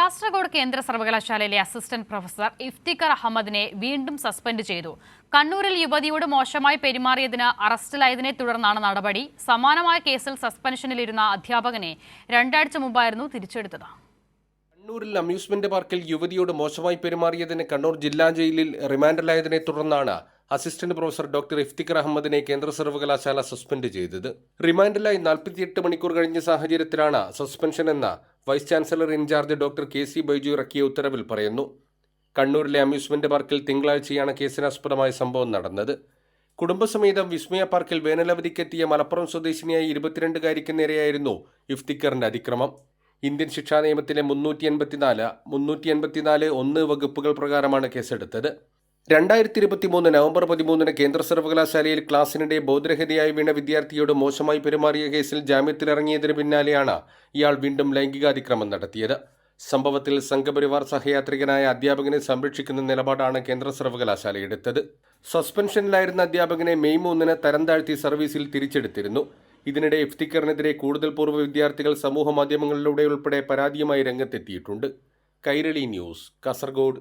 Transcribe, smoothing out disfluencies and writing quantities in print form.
കാസർഗോഡ് കേന്ദ്ര സർവകലാശാലയിലെ assistant professor Iftikhar അഹമ്മദിനെ വീണ്ടും സസ്പെൻഡ് ചെയ്തു. കണ്ണൂരിൽ യുവതിയോട് മോശമായി പെരുമാറിയതിന് അറസ്റ്റിലായതിനെ തുടർന്നാണ് നടപടി. സമാനമായ കേസിൽ സസ്പെൻഷനിലിരുന്ന അധ്യാപകനെ 2 ആഴ്ച മുമ്പായിരുന്നു തിരിച്ചെടുത്തത്. കണ്ണൂരിൽ അമ്യൂസ്മെന്റ് പാർക്കിൽ യുവതിയോട് മോശമായി പെരുമാറിയതിന് കണ്ണൂർ ജില്ലാ ജയിലിൽ റിമാൻഡിലായതിനെ തുടർന്നാണ് അസിസ്റ്റന്റ് പ്രൊഫസർ ഡോക്ടർ ഇഫ്തിഖർ അഹമ്മദിനെ കേന്ദ്ര സർവകലാശാല സസ്പെൻഡ് ചെയ്തത്. റിമാൻഡിലായി 48 മണിക്കൂർ കഴിഞ്ഞ സാഹചര്യത്തിലാണ് സസ്പെൻഷൻ എന്ന vice chancellor in charge doctor KC Baiju ഇറക്കിയ ഉത്തരവിൽ പറയുന്നു. കണ്ണൂരിലെ അമ്യൂസ്മെന്റ് പാർക്കിൽ തിങ്കളാഴ്ചയാണ് കേസിനാസ്പദമായ സംഭവം നടന്നത്. കുടുംബസമേതം വിസ്മയ പാർക്കിൽ വേനലവധിക്കെത്തിയ മലപ്പുറം സ്വദേശിനിയായ 22-കാരിക്ക് നേരെയായിരുന്നു ഇഫ്തിഖറിന്റെ അതിക്രമം. ഇന്ത്യൻ ശിക്ഷാ നിയമത്തിലെ 384, 384(1) വകുപ്പുകൾ പ്രകാരമാണ് കേസെടുത്തത്. 2023 നവംബർ 13 കേന്ദ്ര സർവകലാശാലയിൽ ക്ലാസിനിടെ ബോധരഹിതയായി വീണ വിദ്യാർത്ഥിയോട് മോശമായി പെരുമാറിയ കേസിൽ ജാമ്യത്തിലിറങ്ങിയതിന് പിന്നാലെയാണ് ഇയാൾ വീണ്ടും ലൈംഗികാതിക്രമം നടത്തിയത്. സംഭവത്തിൽ സംഘപരിവാർ സഹയാത്രികനായ അധ്യാപകനെ സംരക്ഷിക്കുന്ന നിലപാടാണ് കേന്ദ്ര സർവകലാശാല എടുത്തത്. സസ്പെൻഷനിലായിരുന്ന അധ്യാപകനെ മെയ് 3 തരം താഴ്ത്തി സർവീസിൽ തിരിച്ചെടുത്തിരുന്നു. ഇതിനിടെ ഇഫ്തിഖറിനെതിരെ കൂടുതൽ പൂർവ്വ വിദ്യാർത്ഥികൾ സമൂഹ മാധ്യമങ്ങളിലൂടെ ഉൾപ്പെടെ പരാതിയുമായി രംഗത്തെത്തിയിട്ടുണ്ട്. കൈരളി ന്യൂസ്, കാസർഗോഡ്.